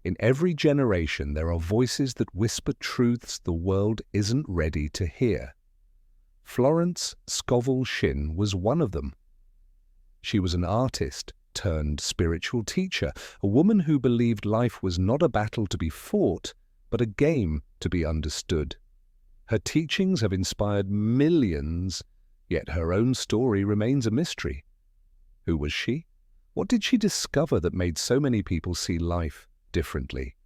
In every generation, there are voices that whisper truths the world isn't ready to hear. Florence Scovel Shinn was one of them. She was an artist turned spiritual teacher, a woman who believed life was not a battle to be fought, but a game to be understood. Her teachings have inspired millions, yet her own story remains a mystery. Who was she? What did she discover that made so many people see life differently?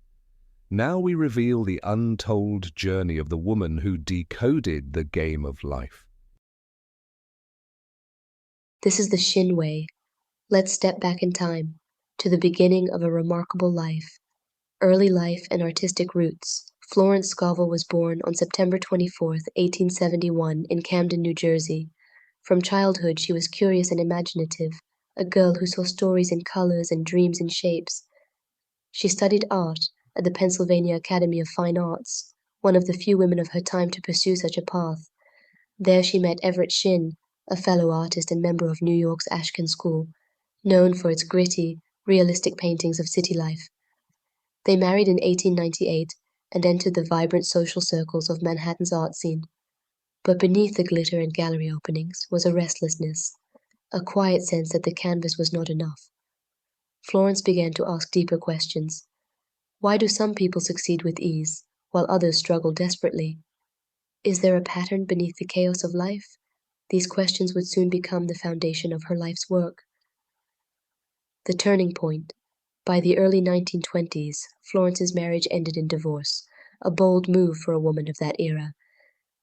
Now we reveal the untold journey of the woman who decoded the game of life. This is the Shinn way. Let's step back in time to the beginning of a remarkable life. Early life and artistic roots. Florence Scovel was born on September 24, 1871, in Camden, New Jersey. From childhood, she was curious and imaginative, a girl who saw stories in colors and dreams in shapes. She studied art at the Pennsylvania Academy of Fine Arts, one of the few women of her time to pursue such a path. There she met Everett Shinn, a fellow artist and member of New York's Ashcan School, known for its gritty, realistic paintings of city life. They married in 1898 and entered the vibrant social circles of Manhattan's art scene. But beneath the glitter and gallery openings was a restlessness, a quiet sense that the canvas was not enough. Florence began to ask deeper questions. Why do some people succeed with ease, while others struggle desperately? Is there a pattern beneath the chaos of life? These questions would soon become the foundation of her life's work. The turning point. By the early 1920s, Florence's marriage ended in divorce, a bold move for a woman of that era.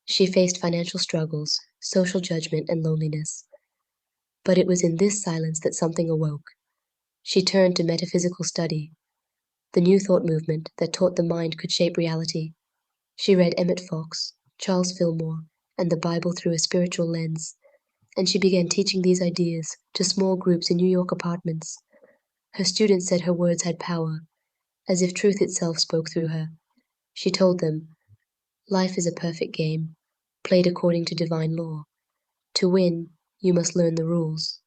She faced financial struggles, social judgment, and loneliness. But it was in this silence that something awoke. She turned to metaphysical study, the New Thought movement that taught the mind could shape reality. She read Emmett Fox, Charles Fillmore, and the Bible through a spiritual lens, and she began teaching these ideas to small groups in New York apartments. Her students said her words had power, as if truth itself spoke through her. She told them, "Life is a perfect game, played according to divine law. To win, you must learn the rules."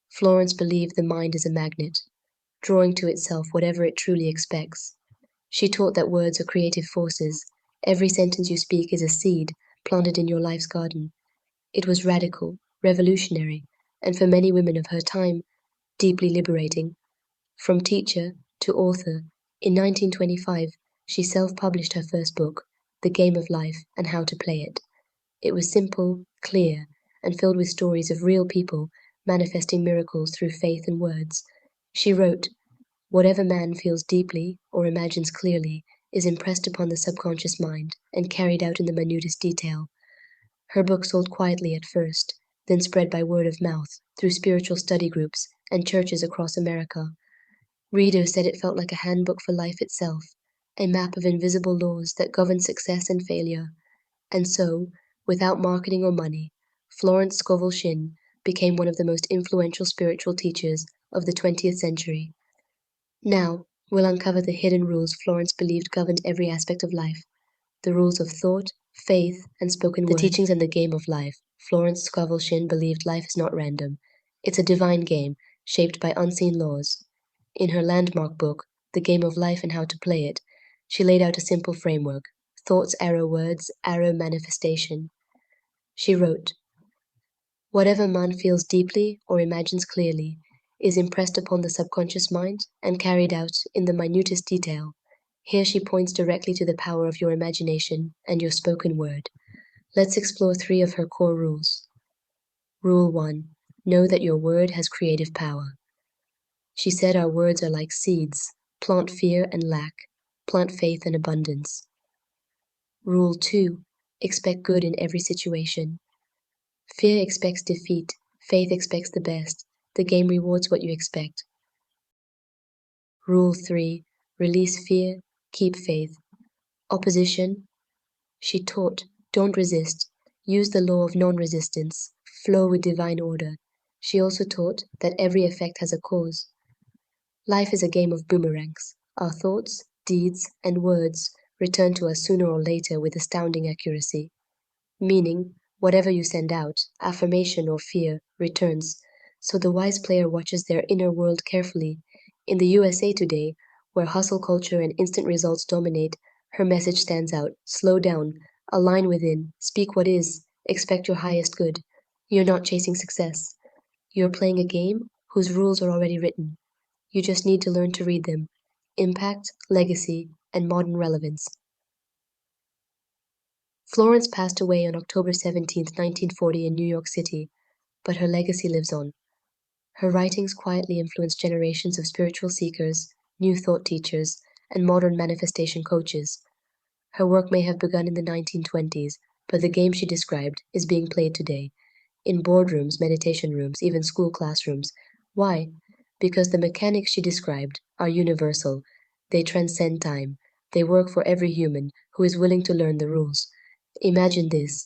Florence believed the mind is a magnet, drawing to itself whatever it truly expects. She taught that words are creative forces. Every sentence you speak is a seed planted in your life's garden. It was radical, revolutionary, and for many women of her time, deeply liberating. From teacher to author, in 1925, she self-published her first book, The Game of Life and How to Play It. It was simple, clear, and filled with stories of real people manifesting miracles through faith and words. She wrote, "Whatever man feels deeply or imagines clearly is impressed upon the subconscious mind and carried out in the minutest detail." Her book sold quietly at first, then spread by word of mouth through spiritual study groups and churches across America. Readers said it felt like a handbook for life itself, a map of invisible laws that govern success and failure. And so, without marketing or money, Florence Scovel Shinn became one of the most influential spiritual teachers of the 20th century. Now, we'll uncover the hidden rules Florence believed governed every aspect of life, the rules of thought, faith, and spoken word. The teachings and the game of life. Florence Scovel Shinn believed life is not random. It's a divine game, shaped by unseen laws. In her landmark book, The Game of Life and How to Play It, she laid out a simple framework: thoughts arrow words, arrow manifestation. She wrote, "Whatever man feels deeply or imagines clearly is impressed upon the subconscious mind and carried out in the minutest detail." Here she points directly to the power of your imagination and your spoken word. Let's explore 3 of her core rules. Rule 1. Know that your word has creative power. She said our words are like seeds, plant fear and lack, plant faith and abundance. Rule 2. Expect good in every situation. Fear expects defeat, faith expects the best. The game rewards what you expect. Rule 3. Release fear, keep faith. Opposition. She taught, don't resist. Use the law of non-resistance. Flow with divine order. She also taught that every effect has a cause. Life is a game of boomerangs. Our thoughts, deeds, and words return to us sooner or later with astounding accuracy. Meaning, whatever you send out, affirmation or fear, returns. So the wise player watches their inner world carefully. In the USA today, Where hustle culture and instant results dominate, her message stands out. Slow down, align within, speak what is, expect your highest good. You're not chasing success. You're playing a game whose rules are already written. You just need to learn to read them. Impact, legacy, and modern relevance. Florence passed away on October 17, 1940 in New York City, but her legacy lives on. Her writings quietly influenced generations of spiritual seekers, new thought teachers, and modern manifestation coaches. Her work may have begun in the 1920s, but the game she described is being played today, in boardrooms, meditation rooms, even school classrooms. Why? Because the mechanics she described are universal. They transcend time. They work for every human who is willing to learn the rules. Imagine this.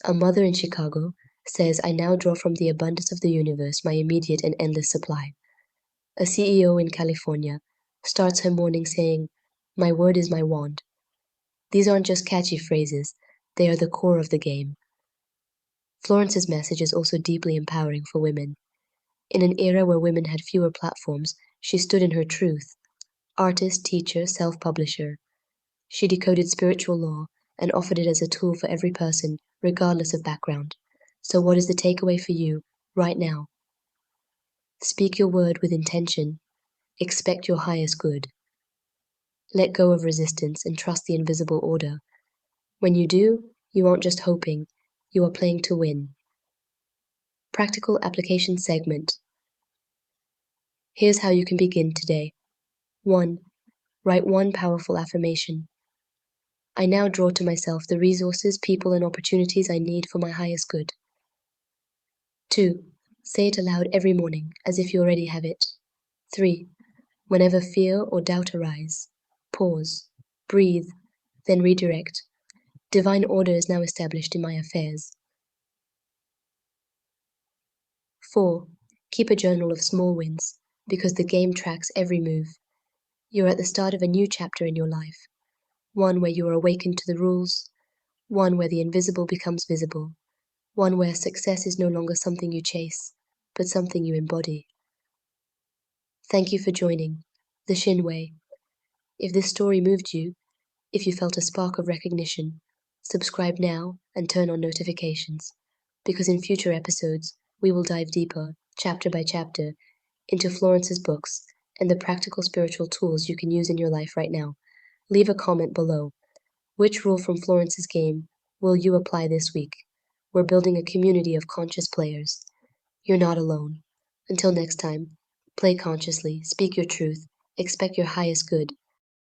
A mother in Chicago says, "I now draw from the abundance of the universe my immediate and endless supply." A CEO in California starts her morning saying, "My word is my wand." These aren't just catchy phrases, they are the core of the game. Florence's message is also deeply empowering for women. In an era where women had fewer platforms, she stood in her truth. Artist, teacher, self-publisher. She decoded spiritual law and offered it as a tool for every person, regardless of background. So what is the takeaway for you, right now? Speak your word with intention. Expect your highest good. Let go of resistance and trust the invisible order. When you do, you aren't just hoping, you are playing to win. Practical application segment. Here's how you can begin today. 1. Write one powerful affirmation. I now draw to myself the resources, people, and opportunities I need for my highest good. 2. Say it aloud every morning, as if you already have it. 3. Whenever fear or doubt arise, pause, breathe, then redirect. Divine order is now established in my affairs. 4. Keep a journal of small wins, because the game tracks every move. You're at the start of a new chapter in your life, one where you are awakened to the rules, one where the invisible becomes visible, one where success is no longer something you chase, but something you embody. Thank you for joining The Shinn Way. If this story moved you, if you felt a spark of recognition, subscribe now and turn on notifications, because in future episodes, we will dive deeper, chapter by chapter, into Florence's books and the practical spiritual tools you can use in your life right now. Leave a comment below. Which rule from Florence's game will you apply this week? We're building a community of conscious players. You're not alone. Until next time, play consciously, speak your truth, expect your highest good,